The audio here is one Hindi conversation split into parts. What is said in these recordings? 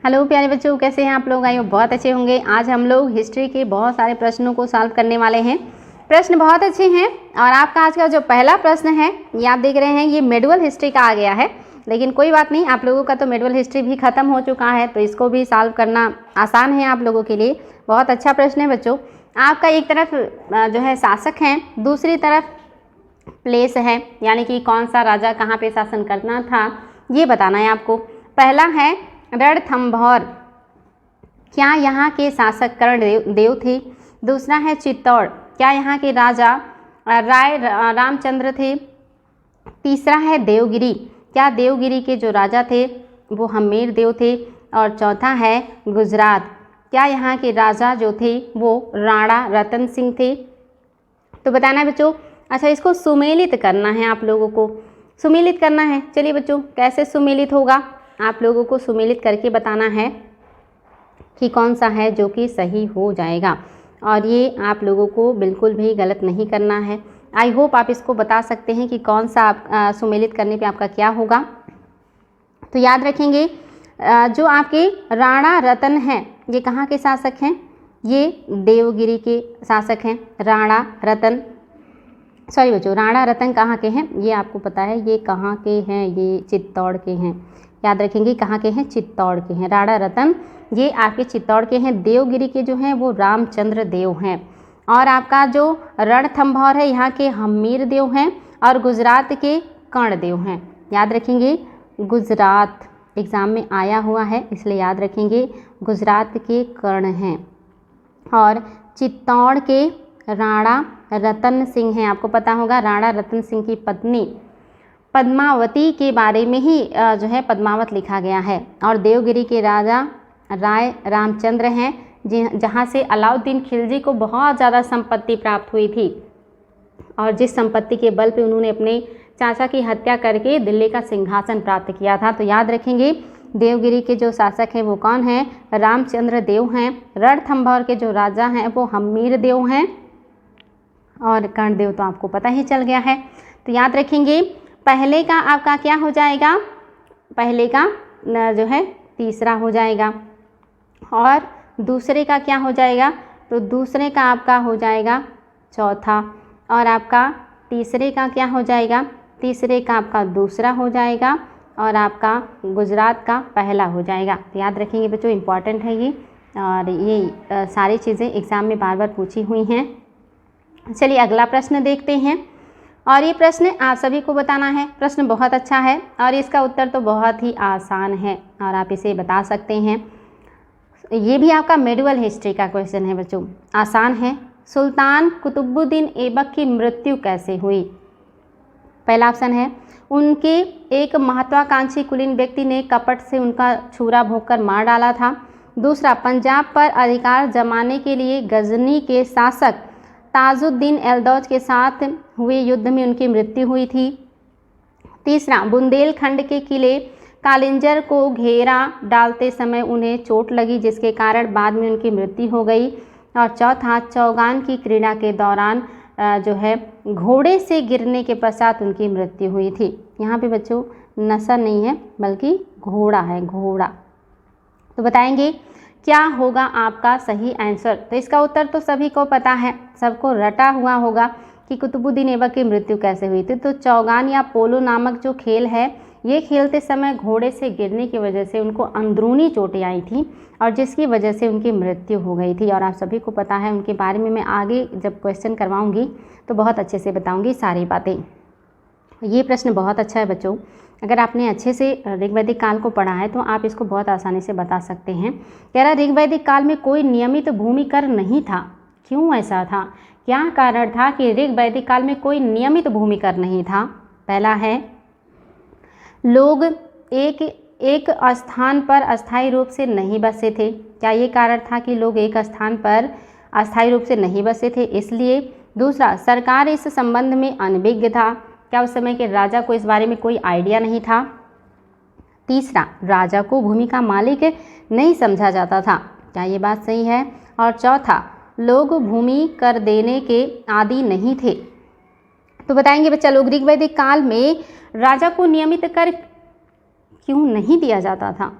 हेलो प्यारे बच्चों, कैसे हैं आप लोग? आई होप बहुत अच्छे होंगे। आज हम लोग हिस्ट्री के बहुत सारे प्रश्नों को सॉल्व करने वाले हैं। प्रश्न बहुत अच्छे हैं और आपका आज का जो पहला प्रश्न है ये आप देख रहे हैं, ये मेडुअल हिस्ट्री का आ गया है। लेकिन कोई बात नहीं, आप लोगों का तो मेडुअल हिस्ट्री भी खत्म हो चुका है, तो इसको भी सॉल्व करना आसान है आप लोगों के लिए। बहुत अच्छा प्रश्न है बच्चों। आपका एक तरफ जो है शासक हैं, दूसरी तरफ प्लेस है, यानी कि कौन सा राजा कहाँ पे शासन करना था ये बताना है आपको। पहला है रणथंभौर, क्या यहाँ के शासक कर्ण देव थे? दूसरा है चित्तौड़, क्या यहाँ के राजा राय रामचंद्र थे? तीसरा है देवगिरी, क्या देवगिरी के जो राजा थे वो हम्मीर देव थे? और चौथा है गुजरात, क्या यहाँ के राजा जो थे वो राणा रतन सिंह थे? तो बताना है बच्चों। अच्छा, इसको सुमेलित करना है आप लोगों को, सुमेलित करना है। चलिए बच्चों, कैसे सुमेलित होगा आप लोगों को सुमेलित करके बताना है कि कौन सा है जो कि सही हो जाएगा, और ये आप लोगों को बिल्कुल भी गलत नहीं करना है। आई होप आप इसको बता सकते हैं कि कौन सा आप सुमेलित करने पे आपका क्या होगा। तो याद रखेंगे, जो आपके राणा रतन हैं ये कहाँ के शासक हैं? ये देवगिरी के शासक हैं। राणा रतन, सॉरी बच्चों, राणा रतन कहाँ के हैं ये आपको पता है, ये कहाँ के हैं? ये चित्तौड़ के हैं। याद रखेंगे कहाँ के हैं? चित्तौड़ के हैं। राणा रतन ये आपके चित्तौड़ के हैं। देवगिरी के जो हैं वो रामचंद्र देव हैं। और आपका जो रणथंभौर है यहाँ के हम्मीर देव हैं, और गुजरात के कर्ण देव हैं। याद रखेंगे, गुजरात एग्ज़ाम में आया हुआ है इसलिए याद रखेंगे, गुजरात के कर्ण हैं। और चित्तौड़ के राणा रतन सिंह हैं। आपको पता होगा राणा रतन सिंह की पत्नी पद्मावती के बारे में ही जो है पद्मावत लिखा गया है। और देवगिरी के राजा राय रामचंद्र हैं, जहाँ से अलाउद्दीन खिलजी को बहुत ज़्यादा संपत्ति प्राप्त हुई थी, और जिस संपत्ति के बल पे उन्होंने अपने चाचा की हत्या करके दिल्ली का सिंहासन प्राप्त किया था। तो याद रखेंगे, देवगिरी के जो शासक हैं वो कौन हैं? रामचंद्र देव हैं। रणथंभौर के जो राजा हैं वो हम्मीर देव हैं, और कर्णदेव तो आपको पता ही चल गया है। तो याद रखेंगे, पहले का आपका क्या हो जाएगा? पहले का जो है तीसरा हो जाएगा, और दूसरे का क्या हो जाएगा? तो दूसरे का आपका हो जाएगा चौथा, और आपका तीसरे का क्या हो जाएगा? तीसरे का आपका दूसरा हो जाएगा, और आपका गुजरात का पहला हो जाएगा। तो याद रखेंगे बच्चों, इम्पॉर्टेंट है ये, और ये सारी चीज़ें एग्ज़ाम में बार बार पूछी हुई हैं। चलिए अगला प्रश्न देखते हैं, और ये प्रश्न आप सभी को बताना है। प्रश्न बहुत अच्छा है और इसका उत्तर तो बहुत ही आसान है और आप इसे बता सकते हैं। ये भी आपका मेडुअल हिस्ट्री का क्वेश्चन है बच्चों, आसान है। सुल्तान कुतुबुद्दीन ऐबक की मृत्यु कैसे हुई? पहला ऑप्शन है, उनके एक महत्वाकांक्षी कुलीन व्यक्ति ने कपट से उनका छुरा भोंककर मार डाला था। दूसरा, पंजाब पर अधिकार जमाने के लिए गजनी के शासक ताजुद्दीन एलदौज के साथ हुए युद्ध में उनकी मृत्यु हुई थी। तीसरा, बुंदेलखंड के किले कालिंजर को घेरा डालते समय उन्हें चोट लगी, जिसके कारण बाद में उनकी मृत्यु हो गई। और चौथा, चौगान की क्रीड़ा के दौरान जो है घोड़े से गिरने के पश्चात उनकी मृत्यु हुई थी। यहाँ पे बच्चों नसर नहीं है बल्कि घोड़ा है, घोड़ा। तो बताएंगे क्या होगा आपका सही आंसर? तो इसका उत्तर तो सभी को पता है, सबको रटा हुआ होगा कि कुतुबुद्दीन ऐबक की मृत्यु कैसे हुई थी। तो चौगान या पोलो नामक जो खेल है, ये खेलते समय घोड़े से गिरने की वजह से उनको अंदरूनी चोटें आई थी, और जिसकी वजह से उनकी मृत्यु हो गई थी। और आप सभी को पता है, उनके बारे में मैं आगे जब क्वेश्चन करवाऊंगी तो बहुत अच्छे से बताऊंगी सारी बातें। ये प्रश्न बहुत अच्छा है बच्चों, अगर आपने अच्छे से ऋग्वैदिक काल को पढ़ा है तो आप इसको बहुत आसानी से बता सकते हैं। कह रहा, ऋग्वैदिक काल में कोई नियमित भूमिकर नहीं था। क्यों ऐसा था? क्या कारण था कि ऋग्वैदिक काल में कोई नियमित भूमिकर नहीं था? पहला है, लोग एक स्थान पर अस्थायी रूप से नहीं बसे थे। क्या ये कारण था कि लोग एक स्थान पर अस्थायी रूप से नहीं बसे थे इसलिए? दूसरा, सरकार इस संबंध में अनभिज्ञ था। क्या उस समय के राजा को इस बारे में कोई आइडिया नहीं था? तीसरा, राजा को भूमि का मालिक नहीं समझा जाता था। क्या ये बात सही है? और चौथा, लोग भूमि कर देने के आदी नहीं थे। तो बताएंगे बच्चा लोग, ऋग्वैदिक काल में राजा को नियमित कर क्यों नहीं दिया जाता था?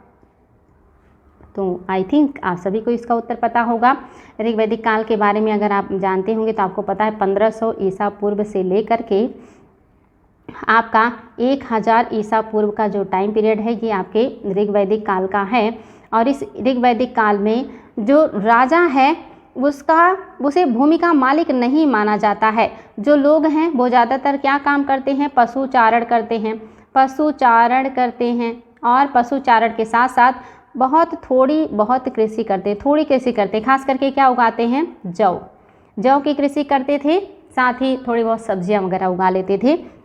तो आई थिंक आप सभी को इसका उत्तर पता होगा। ऋग वैदिक काल के बारे में अगर आप जानते होंगे तो आपको पता है 1500 ईसा पूर्व से लेकर के आपका 1000 ईसा पूर्व का जो टाइम पीरियड है ये आपके ऋग वैदिक काल का है। और इस ऋग वैदिक काल में जो राजा है उसे भूमि का मालिक नहीं माना जाता है। जो लोग हैं वो ज़्यादातर क्या काम करते हैं, पशुचारण करते हैं, और पशुचारण के साथ साथ बहुत कृषि करते, खास करके क्या उगाते हैं, जौ की कृषि करते थे, साथ ही थोड़ी बहुत सब्जियां वगैरह उगा लेते थे।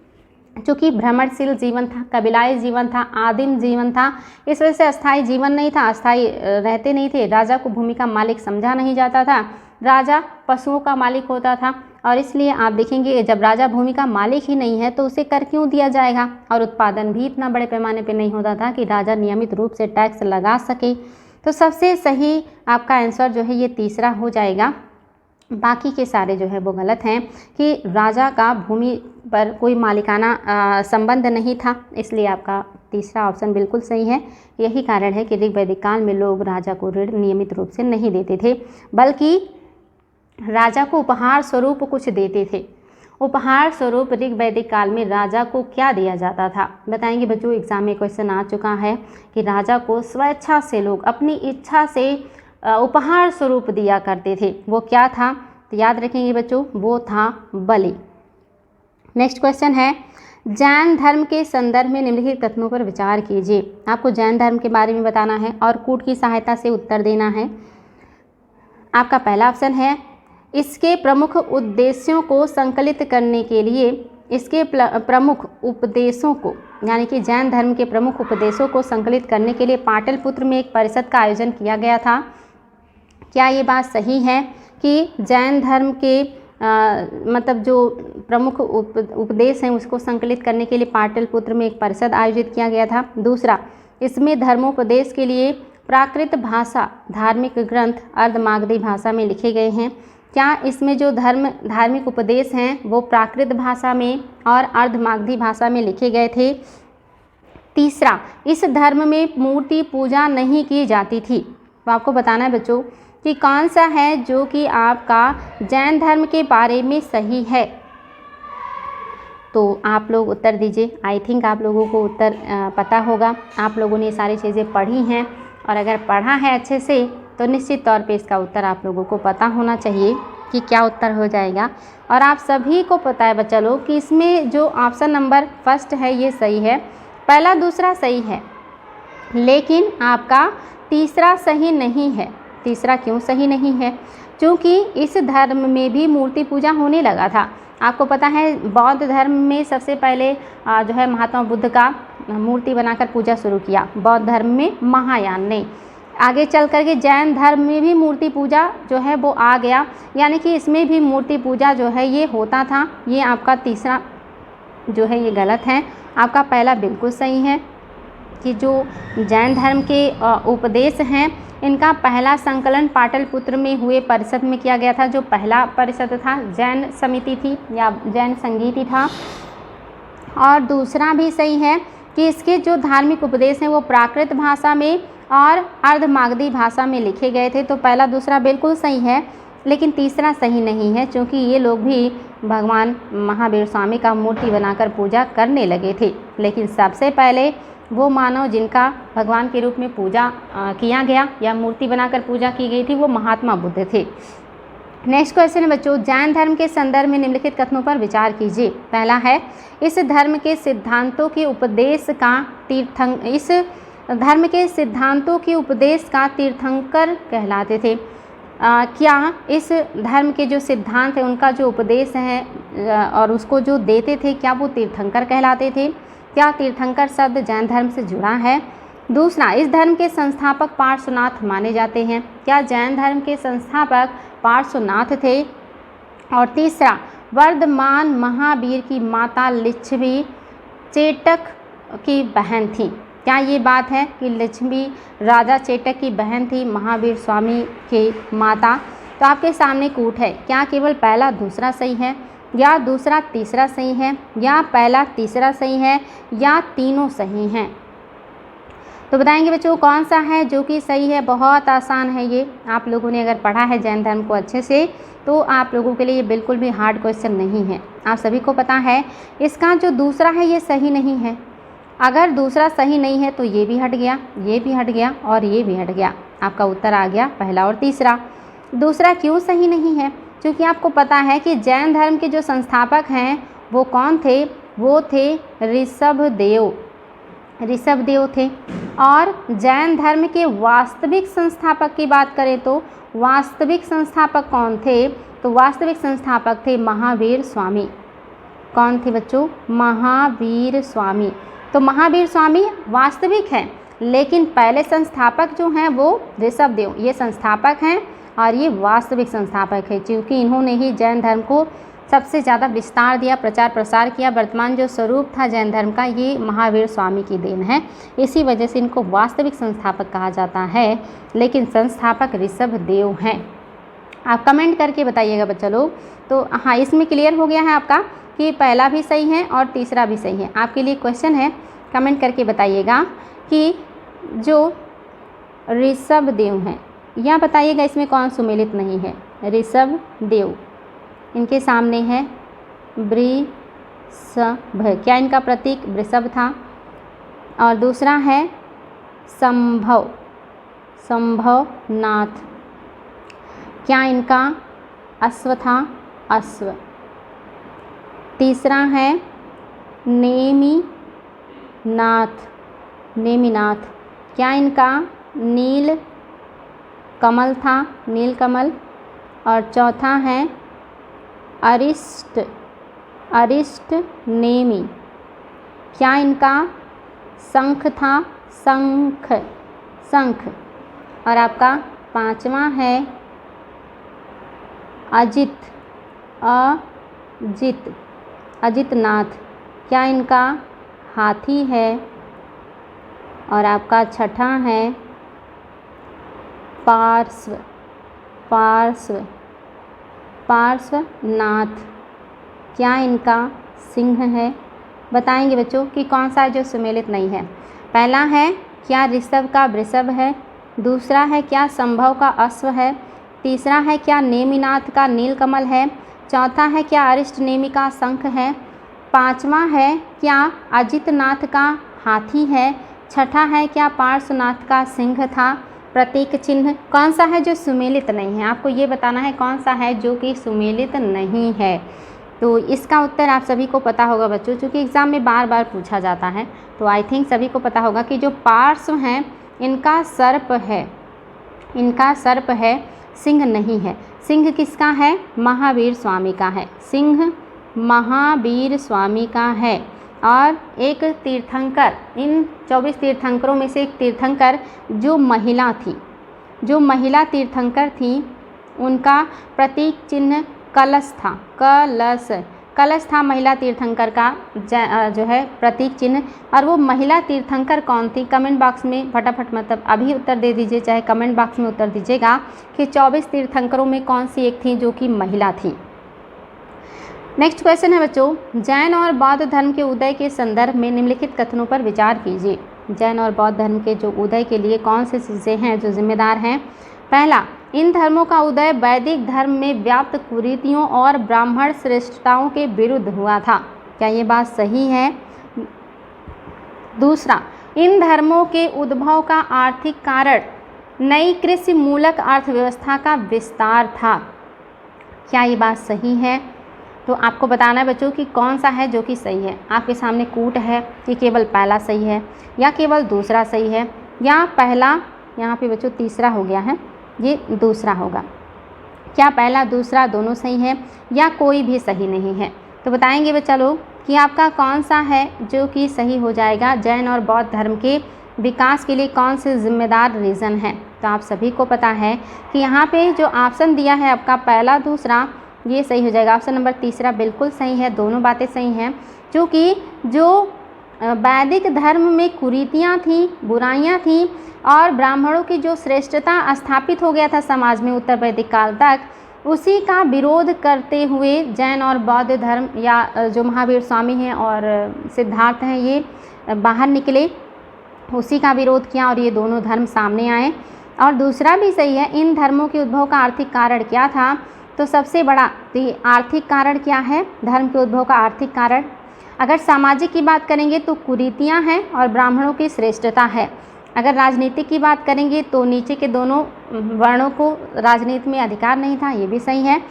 चूँकि भ्रमणशील जीवन था, कबीलाई जीवन था, आदिम जीवन था, इस वजह से अस्थायी जीवन नहीं था, अस्थायी रहते नहीं थे। राजा को भूमि का मालिक समझा नहीं जाता था, राजा पशुओं का मालिक होता था। और इसलिए आप देखेंगे जब राजा भूमि का मालिक ही नहीं है तो उसे कर क्यों दिया जाएगा। और उत्पादन भी इतना बड़े पैमाने पर नहीं होता था कि राजा नियमित रूप से टैक्स लगा सके। तो सबसे सही आपका आंसर जो है ये तीसरा हो जाएगा। बाकी के सारे जो है वो गलत हैं कि राजा का भूमि पर कोई मालिकाना संबंध नहीं था, इसलिए आपका तीसरा ऑप्शन बिल्कुल सही है। यही कारण है कि ऋग वैदिक काल में लोग राजा को ऋण नियमित रूप से नहीं देते थे, बल्कि राजा को उपहार स्वरूप कुछ देते थे। उपहार स्वरूप ऋग वैदिक काल में राजा को क्या दिया जाता था, बताएंगे बच्चों। एग्जाम में क्वेश्चन आ चुका है कि राजा को स्वेच्छा से लोग अपनी इच्छा से उपहार स्वरूप दिया करते थे। वो क्या था, तो याद रखेंगे बच्चों, वो था बलि। नेक्स्ट क्वेश्चन है, जैन धर्म के संदर्भ में निम्नलिखित कथनों पर विचार कीजिए। आपको जैन धर्म के बारे में बताना है और कूट की सहायता से उत्तर देना है। आपका पहला ऑप्शन है, इसके प्रमुख उद्देश्यों को संकलित करने के लिए, इसके प्रमुख उपदेशों को, यानी कि जैन धर्म के प्रमुख उपदेशों को संकलित करने के लिए पाटलिपुत्र में एक परिषद का आयोजन किया गया था। क्या ये बात सही है कि जैन धर्म के मतलब जो प्रमुख उपदेश हैं उसको संकलित करने के लिए पाटलिपुत्र में एक परिषद आयोजित किया गया था। दूसरा, इसमें धर्मोपदेश के लिए प्राकृत भाषा धार्मिक ग्रंथ अर्धमागधी भाषा में लिखे गए हैं। क्या इसमें जो धार्मिक उपदेश हैं वो प्राकृत भाषा में और अर्धमागधी भाषा में लिखे गए थे। तीसरा, इस धर्म में मूर्ति पूजा नहीं की जाती थी। तो आपको बताना है बच्चों कि कौन सा है जो कि आपका जैन धर्म के बारे में सही है। तो आप लोग उत्तर दीजिए। आई थिंक आप लोगों को उत्तर पता होगा, आप लोगों ने ये सारी चीज़ें पढ़ी हैं, और अगर पढ़ा है अच्छे से तो निश्चित तौर पे इसका उत्तर आप लोगों को पता होना चाहिए कि क्या उत्तर हो जाएगा। और आप सभी को पता है बच्चा लोग कि इसमें जो ऑप्शन नंबर फर्स्ट है ये सही है, पहला दूसरा सही है, लेकिन आपका तीसरा सही नहीं है। तीसरा क्यों सही नहीं है, क्योंकि इस धर्म में भी मूर्ति पूजा होने लगा था। आपको पता है बौद्ध धर्म में सबसे पहले जो है महात्मा बुद्ध का मूर्ति बनाकर पूजा शुरू किया, बौद्ध धर्म में महायान ने। आगे चल करके जैन धर्म में भी मूर्ति पूजा जो है वो आ गया, यानी कि इसमें भी मूर्ति पूजा जो है ये होता था। ये आपका तीसरा जो है ये गलत है। आपका पहला बिल्कुल सही है कि जो जैन धर्म के उपदेश हैं इनका पहला संकलन पाटलिपुत्र में हुए परिषद में किया गया था। जो पहला परिषद था जैन समिति थी या जैन संगीति था। और दूसरा भी सही है कि इसके जो धार्मिक उपदेश हैं वो प्राकृत भाषा में और अर्धमागधी भाषा में लिखे गए थे। तो पहला दूसरा बिल्कुल सही है, लेकिन तीसरा सही नहीं है, क्योंकि ये लोग भी भगवान महावीर स्वामी का मूर्ति बनाकर पूजा करने लगे थे। लेकिन सबसे पहले वो मानव जिनका भगवान के रूप में पूजा किया गया या मूर्ति बनाकर पूजा की गई थी वो महात्मा बुद्ध थे। नेक्स्ट क्वेश्चन है बच्चों, जैन धर्म के संदर्भ में निम्नलिखित कथनों पर विचार कीजिए। पहला है, इस धर्म के सिद्धांतों के उपदेश का तीर्थंकर कहलाते थे। क्या इस धर्म के जो सिद्धांत हैं उनका जो उपदेश है और उसको जो देते थे क्या वो तीर्थंकर कहलाते थे? क्या तीर्थंकर शब्द जैन धर्म से जुड़ा है? दूसरा, इस धर्म के संस्थापक पार्श्वनाथ माने जाते हैं। क्या जैन धर्म के संस्थापक पार्श्वनाथ थे? और तीसरा, वर्धमान महावीर की माता लिच्छवी चेटक की बहन थी। क्या ये बात है कि लिच्छवी राजा चेटक की बहन थी महावीर स्वामी की माता? तो आपके सामने कूट है, क्या केवल पहला दूसरा सही है या दूसरा तीसरा सही है या पहला तीसरा सही है या तीनों सही हैं? तो बताएंगे बच्चों कौन सा है जो कि सही है। बहुत आसान है ये, आप लोगों ने अगर पढ़ा है जैन धर्म को अच्छे से तो आप लोगों के लिए ये बिल्कुल भी हार्ड क्वेश्चन नहीं है। आप सभी को पता है इसका जो दूसरा है ये सही नहीं है। अगर दूसरा सही नहीं है तो ये भी हट गया, ये भी हट गया और ये भी हट गया। आपका उत्तर आ गया पहला और तीसरा। दूसरा क्यों सही नहीं है? क्योंकि आपको पता है कि जैन धर्म के जो संस्थापक हैं वो कौन थे? वो थे ऋषभदेव। ऋषभदेव थे। और जैन धर्म के वास्तविक संस्थापक की बात करें तो वास्तविक संस्थापक कौन थे? तो वास्तविक संस्थापक थे महावीर स्वामी। कौन थे बच्चों? महावीर स्वामी। तो महावीर स्वामी वास्तविक हैं, लेकिन पहले संस्थापक जो हैं वो ऋषभदेव, ये संस्थापक हैं और ये वास्तविक संस्थापक है, क्योंकि इन्होंने ही जैन धर्म को सबसे ज़्यादा विस्तार दिया, प्रचार प्रसार किया। वर्तमान जो स्वरूप था जैन धर्म का ये महावीर स्वामी की देन है। इसी वजह से इनको वास्तविक संस्थापक कहा जाता है, लेकिन संस्थापक ऋषभदेव हैं। आप कमेंट करके बताइएगा बच्चा लोग। तो हाँ, इसमें क्लियर हो गया है आपका कि पहला भी सही है और तीसरा भी सही है। आपके लिए क्वेश्चन है, कमेंट करके बताइएगा कि जो ऋषभदेव हैं यह बताइएगा इसमें कौन सुमेलित नहीं है? ऋषभदेव, इनके सामने है वृषभ। क्या इनका प्रतीक वृषभ था? और दूसरा है संभव, संभवनाथ। क्या इनका अश्व था? अश्व। तीसरा है नेमिनाथ, नेमिनाथ। क्या इनका नील कमल था? नील कमल। और चौथा है अरिष्ट, अरिष्ट नेमि। क्या इनका शंख था? शंख, शंख। और आपका पांचवा है अजित, अजित, अजितनाथ। क्या इनका हाथी है? और आपका छठा है पार्श्व, पार्श्व, पार्श्वनाथ। क्या इनका सिंह है? बताएंगे बच्चों कि कौन सा जो सुमेलित नहीं है। पहला है क्या ऋषभ का वृषभ है? दूसरा है क्या संभव का अश्व है? तीसरा है क्या नेमिनाथ का नीलकमल है? चौथा है क्या अरिष्ट नेमि का शंख है? पांचवा है क्या अजितनाथ का हाथी है? छठा है क्या पार्श्वनाथ का सिंह था प्रतीक चिन्ह? कौन सा है जो सुमेलित नहीं है? आपको ये बताना है कौन सा है जो कि सुमेलित नहीं है। तो इसका उत्तर आप सभी को पता होगा बच्चों, क्योंकि एग्ज़ाम में बार बार पूछा जाता है। तो आई थिंक सभी को पता होगा कि जो पार्श्व हैं इनका सर्प है, इनका सर्प है, सिंह नहीं है। सिंह किसका है? महावीर स्वामी का है। सिंह महावीर स्वामी का है। और एक तीर्थंकर, इन 24 तीर्थंकरों में से एक तीर्थंकर जो महिला थी, जो महिला तीर्थंकर थी, उनका प्रतीक चिन्ह कलश था। कलश, कलश था महिला तीर्थंकर का जो है प्रतीक चिन्ह। और वो महिला तीर्थंकर कौन थी? कमेंट बॉक्स में फटाफट मतलब अभी उत्तर दे दीजिए, चाहे कमेंट बॉक्स में उत्तर दीजिएगा कि 24 तीर्थंकरों में कौन सी एक थी जो कि महिला थी। नेक्स्ट क्वेश्चन है बच्चों, जैन और बौद्ध धर्म के उदय के संदर्भ में निम्नलिखित कथनों पर विचार कीजिए। जैन और बौद्ध धर्म के जो उदय के लिए कौन से चीज़ें हैं जो जिम्मेदार हैं? पहला, इन धर्मों का उदय वैदिक धर्म में व्याप्त कुरीतियों और ब्राह्मण श्रेष्ठताओं के विरुद्ध हुआ था। क्या ये बात सही है? दूसरा, इन धर्मों के उद्भव का आर्थिक कारण नई कृषि मूलक अर्थव्यवस्था का विस्तार था। क्या ये बात सही है? तो आपको बताना है बच्चों कि कौन सा है जो कि सही है। आपके सामने कूट है कि केवल पहला सही है या केवल दूसरा सही है, या पहला, यहाँ पे बच्चों तीसरा हो गया है, ये दूसरा होगा। क्या पहला दूसरा दोनों सही है या कोई भी सही नहीं है? तो बताएंगे बच्चा लोग कि आपका कौन सा है जो कि सही हो जाएगा। जैन और बौद्ध धर्म के विकास के लिए कौन से जिम्मेदार रीज़न है? तो आप सभी को पता है कि यहाँ पे जो ऑप्शन दिया है आपका पहला दूसरा, ये सही हो जाएगा। ऑप्शन नंबर तीसरा बिल्कुल सही है, दोनों बातें सही हैं। क्योंकि जो वैदिक धर्म में कुरीतियाँ थीं, बुराइयाँ थीं और ब्राह्मणों की जो श्रेष्ठता स्थापित हो गया था समाज में उत्तर वैदिक काल तक, उसी का विरोध करते हुए जैन और बौद्ध धर्म या जो महावीर स्वामी हैं और सिद्धार्थ हैं ये बाहर निकले उसी का विरोध किया और ये दोनों धर्म सामने आए। और दूसरा भी सही है, इन धर्मों के उद्भव का आर्थिक कारण क्या था? तो सबसे बड़ा आर्थिक कारण क्या है? धर्म के उद्भव का आर्थिक कारण। अगर सामाजिक की बात करेंगे तो कुरीतियाँ हैं और ब्राह्मणों की श्रेष्ठता है। अगर राजनीतिक की बात करेंगे तो नीचे के दोनों वर्णों को राजनीति में अधिकार नहीं था, ये भी सही है।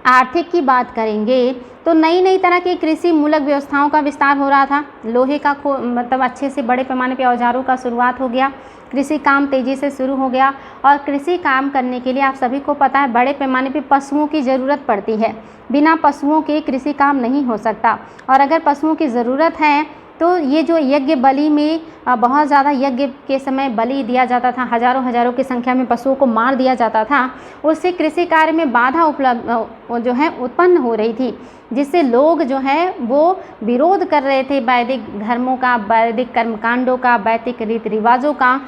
आर्थिक की बात करेंगे तो नई नई तरह की कृषि मूलक व्यवस्थाओं का विस्तार हो रहा था। लोहे का मतलब अच्छे से बड़े पैमाने पर औजारों का शुरुआत हो गया। कृषि काम तेज़ी से शुरू हो गया और कृषि काम करने के लिए आप सभी को पता है बड़े पैमाने पे पशुओं की ज़रूरत पड़ती है। बिना पशुओं के कृषि काम नहीं हो सकता और अगर पशुओं की ज़रूरत है तो ये जो यज्ञ बलि में बहुत ज़्यादा यज्ञ के समय बलि दिया जाता था, हज़ारों हज़ारों की संख्या में पशुओं को मार दिया जाता था, उससे कृषि कार्य में बाधा जो है उत्पन्न हो रही थी, जिससे लोग जो है वो विरोध कर रहे थे वैदिक धर्मों का, वैदिक कर्मकांडों का, वैदिक रीति रिवाजों का।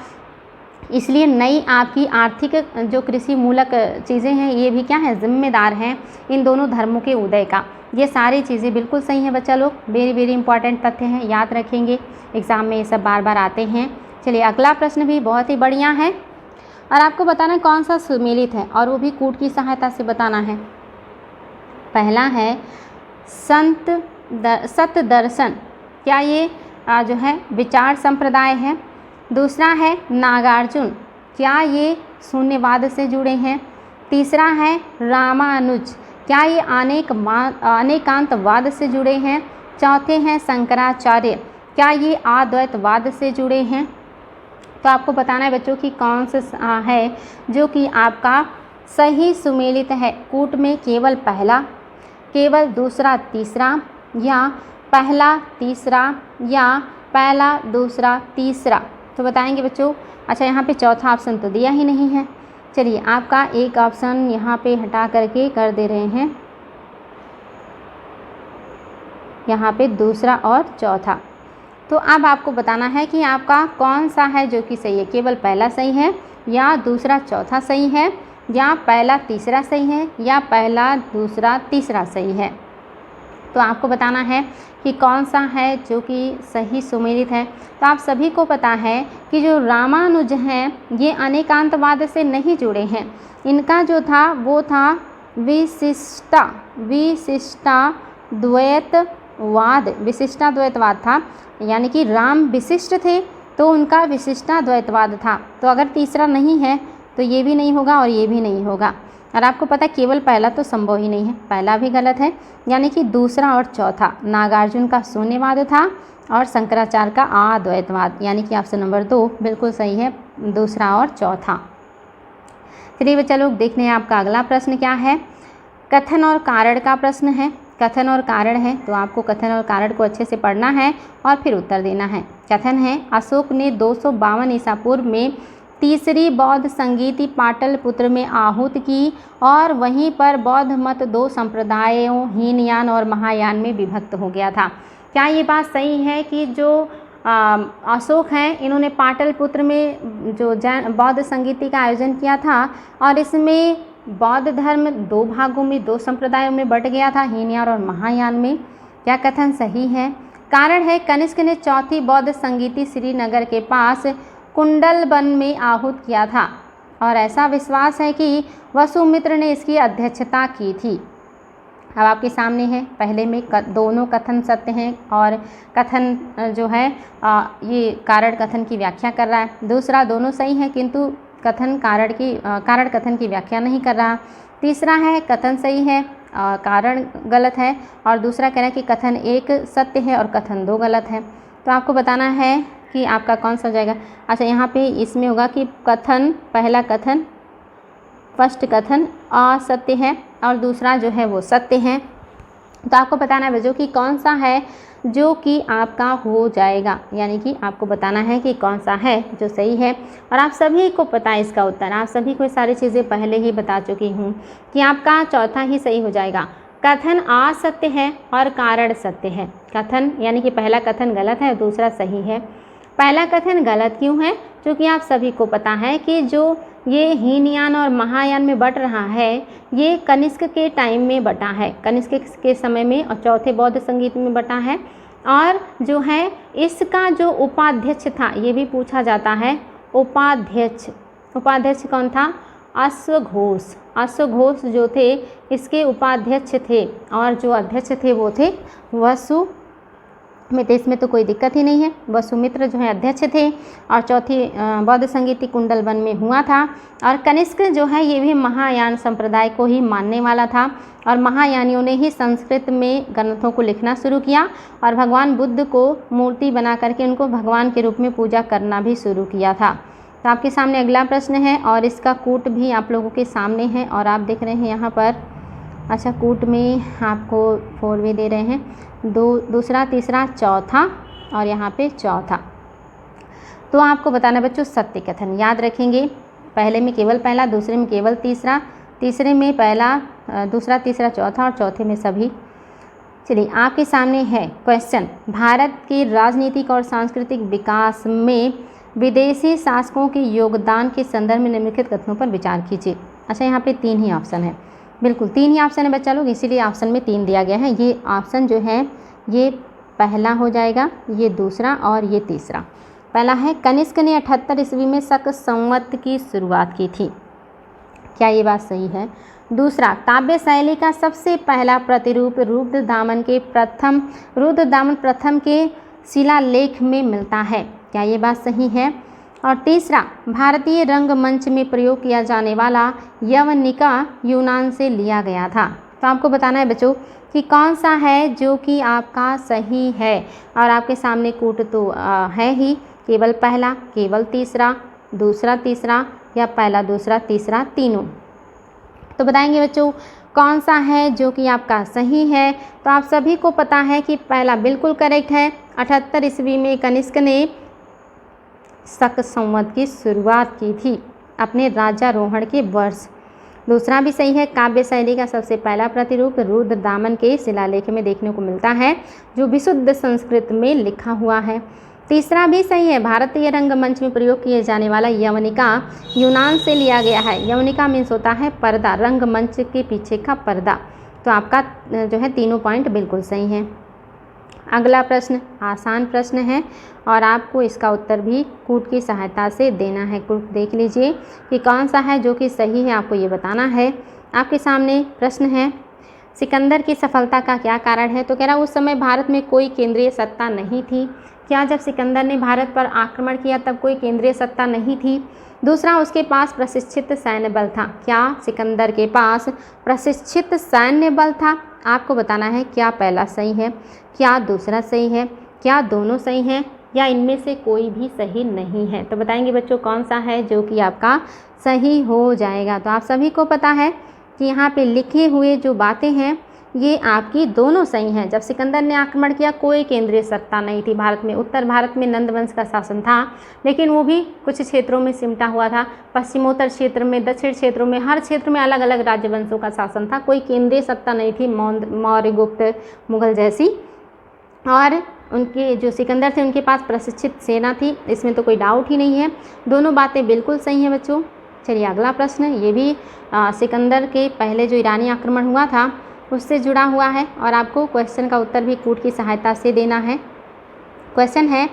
इसलिए नई आपकी आर्थिक जो कृषि मूलक चीज़ें हैं ये भी क्या है, जिम्मेदार हैं इन दोनों धर्मों के उदय का। ये सारी चीज़ें बिल्कुल सही हैं बच्चा लोग, वेरी वेरी इंपॉर्टेंट तथ्य हैं, याद रखेंगे, एग्ज़ाम में ये सब बार बार आते हैं। चलिए अगला प्रश्न भी बहुत ही बढ़िया है और आपको बताना कौन सा सुमेलित है और वो भी कूट की सहायता से बताना है। पहला है सत दर्शन, क्या ये जो है विचार संप्रदाय है? दूसरा है नागार्जुन, क्या ये शून्यवाद से जुड़े हैं? तीसरा है रामानुज, क्या ये अनेकांतवाद से जुड़े हैं? चौथे हैं शंकराचार्य, क्या ये अद्वैतवाद से जुड़े हैं? तो आपको बताना है बच्चों कि कौन सा है जो कि आपका सही सुमेलित है। कूट में केवल पहला, केवल दूसरा तीसरा, या पहला तीसरा, या पहला दूसरा तीसरा, तो बताएंगे बच्चों। अच्छा, यहाँ पे चौथा ऑप्शन तो दिया ही नहीं है। चलिए आपका एक ऑप्शन यहाँ पे हटा करके कर दे रहे हैं, यहाँ पे दूसरा और चौथा। तो अब आपको बताना है कि आपका कौन सा है जो कि सही है, केवल पहला सही है, या दूसरा चौथा सही है, या पहला तीसरा सही है, या पहला दूसरा तीसरा सही है। तो आपको बताना है कि कौन सा है जो कि सही सुमेलित है। तो आप सभी को पता है कि जो रामानुज हैं ये अनेकांतवाद से नहीं जुड़े हैं, इनका जो था वो था विशिष्टाद्वैतवाद था, यानी कि राम विशिष्ट थे तो उनका विशिष्टाद्वैतवाद था। तो अगर तीसरा नहीं है तो ये भी नहीं होगा और ये भी नहीं होगा। और आपको पता है केवल पहला तो संभव ही नहीं है, पहला भी गलत है, यानी कि दूसरा और चौथा, नागार्जुन का शून्यवाद था और शंकराचार्य का अद्वैतवाद, यानी कि ऑप्शन नंबर 2 बिल्कुल सही है, दूसरा और चौथा। चलिए बच्चा लोग देखते हैं आपका अगला प्रश्न क्या है। कथन और कारण का प्रश्न है। कथन और कारण है तो आपको कथन और कारण को अच्छे से पढ़ना है और फिर उत्तर देना है। कथन है, अशोक ने 252 ईसा पूर्व में तीसरी बौद्ध संगीति पाटलिपुत्र में आहूत की और वहीं पर बौद्ध मत 2 संप्रदायों हीनयान और महायान में विभक्त हो गया था। क्या ये बात सही है कि जो अशोक हैं इन्होंने पाटलिपुत्र में जो बौद्ध संगीति का आयोजन किया था और इसमें बौद्ध धर्म 2 भागों में 2 संप्रदायों में बट गया था, हीनयान और महायान में? क्या कथन सही है? कारण है, कनिष्क ने चौथी बौद्ध संगीति श्रीनगर के पास कुंडलबन में आहूत किया था और ऐसा विश्वास है कि वसुमित्र ने इसकी अध्यक्षता की थी। अब आपके सामने है, पहले में दोनों कथन सत्य हैं और कथन जो है ये कारण कथन की व्याख्या कर रहा है। दूसरा दोनों सही है किंतु कथन कारण कथन की व्याख्या नहीं कर रहा। तीसरा है कथन सही है कारण गलत है और दूसरा कह रहा है कि कथन 1 सत्य है और कथन 2 गलत है। तो आपको बताना है कि आपका कौन सा हो जाएगा। अच्छा, यहाँ पे इसमें होगा कि कथन, पहला कथन, फर्स्ट कथन असत्य है और दूसरा जो है वो सत्य है। तो आपको बताना है बच्चों कि कौन सा है जो कि आपका हो जाएगा, यानी कि आपको बताना है कि कौन सा है जो सही है। और आप सभी को पता है इसका उत्तर, आप सभी को सारी चीज़ें पहले ही बता चुकी हूँ कि आपका चौथा ही सही हो जाएगा। कथन असत्य है और कारण सत्य है। कथन यानी कि पहला कथन गलत है और दूसरा सही है। पहला कथन गलत क्यों है? क्योंकि आप सभी को पता है कि जो ये हीनयान और महायान में बट रहा है ये कनिष्क के टाइम में बटा है, कनिष्क के समय में, और चौथे बौद्ध संगीत में बटा है। और जो है इसका जो उपाध्यक्ष था ये भी पूछा जाता है। उपाध्यक्ष कौन था? अश्वघोष जो थे इसके उपाध्यक्ष थे, और जो अध्यक्ष थे वो थे वसुमित्र। इसमें तो कोई दिक्कत ही नहीं है, वसुमित्र जो है अध्यक्ष थे। और चौथी बौद्ध संगीति कुंडल वन में हुआ था। और कनिष्क जो है ये भी महायान संप्रदाय को ही मानने वाला था, और महायानियों ने ही संस्कृत में ग्रंथों को लिखना शुरू किया, और भगवान बुद्ध को मूर्ति बना करके उनको भगवान के रूप में पूजा करना भी शुरू किया था। तो आपके सामने अगला प्रश्न है, और इसका कूट भी आप लोगों के सामने है, और आप देख रहे हैं यहाँ पर। अच्छा, कूट में आपको 4 भी दे रहे हैं, दूसरा, तीसरा, चौथा, और यहाँ पे चौथा। तो आपको बताना बच्चों सत्य कथन याद रखेंगे। पहले में केवल पहला, दूसरे में केवल तीसरा, तीसरे में पहला, दूसरा, तीसरा, चौथा, और चौथे में सभी। चलिए आपके सामने है क्वेश्चन, भारत के राजनीतिक और सांस्कृतिक विकास में विदेशी शासकों के योगदान के संदर्भ में निम्नलिखित कथनों पर विचार कीजिए। अच्छा, यहाँ पे 3 ही ऑप्शन है, बिल्कुल 3 ही ऑप्शन है बच्चा लोग, इसीलिए ऑप्शन में 3 दिया गया है। ये ऑप्शन जो है ये पहला हो जाएगा, ये दूसरा और ये तीसरा। पहला है कनिष्क ने 78 ईस्वी में शक संवत की शुरुआत की थी। क्या ये बात सही है? दूसरा, काव्य शैली का सबसे पहला प्रतिरूप रुद्रदामन प्रथम के शिलालेख में मिलता है। क्या ये बात सही है? और तीसरा, भारतीय रंगमंच में प्रयोग किया जाने वाला यवनिका यूनान से लिया गया था। तो आपको बताना है बच्चों कि कौन सा है जो कि आपका सही है। और आपके सामने कूट तो है ही, केवल पहला, केवल तीसरा, दूसरा, तीसरा, या पहला, दूसरा, तीसरा, तीनों। तो बताएंगे बच्चों कौन सा है जो कि आपका सही है। तो आप सभी को पता है कि पहला बिल्कुल करेक्ट है, 78 ईस्वी में कनिष्क ने शक संवत की शुरुआत की थी अपने राजारोहण के वर्ष। दूसरा भी सही है, काव्य शैली का सबसे पहला प्रतिरूप रुद्रदामन के शिलालेख में देखने को मिलता है, जो विशुद्ध संस्कृत में लिखा हुआ है। तीसरा भी सही है, भारतीय रंगमंच में प्रयोग किए जाने वाला यवनिका यूनान से लिया गया है। यवनिका मीन्स होता है पर्दा, रंगमंच के पीछे का पर्दा। तो आपका जो है तीनों पॉइंट बिल्कुल सही हैं। अगला प्रश्न आसान प्रश्न है, और आपको इसका उत्तर भी कूट की सहायता से देना है। कूट देख लीजिए कि कौन सा है जो कि सही है, आपको ये बताना है। आपके सामने प्रश्न है, सिकंदर की सफलता का क्या कारण है? तो कह रहा उस समय भारत में कोई केंद्रीय सत्ता नहीं थी। क्या जब सिकंदर ने भारत पर आक्रमण किया तब कोई केंद्रीय सत्ता नहीं थी? दूसरा, उसके पास प्रशिक्षित सैन्य बल था। क्या सिकंदर के पास प्रशिक्षित सैन्य बल था? आपको बताना है क्या पहला सही है, क्या दूसरा सही है, क्या दोनों सही हैं, या इनमें से कोई भी सही नहीं है। तो बताएंगे बच्चों कौन सा है जो कि आपका सही हो जाएगा। तो आप सभी को पता है कि यहाँ पे लिखे हुए जो बातें हैं ये आपकी दोनों सही हैं। जब सिकंदर ने आक्रमण किया कोई केंद्रीय सत्ता नहीं थी भारत में। उत्तर भारत में नंद वंश का शासन था, लेकिन वो भी कुछ क्षेत्रों में सिमटा हुआ था। पश्चिमोत्तर क्षेत्र में, दक्षिण क्षेत्रों में, हर क्षेत्र में अलग अलग राजवंशों का शासन था। कोई केंद्रीय सत्ता नहीं थी मौर्य, गुप्त, मुगल जैसी। और उनके जो सिकंदर थे उनके पास प्रशिक्षित सेना थी, इसमें तो कोई डाउट ही नहीं है। दोनों बातें बिल्कुल सही हैं बच्चों। चलिए अगला प्रश्न, ये भी सिकंदर के पहले जो ईरानी आक्रमण हुआ था उससे जुड़ा हुआ है, और आपको क्वेश्चन का उत्तर भी कूट की सहायता से देना है। क्वेश्चन है,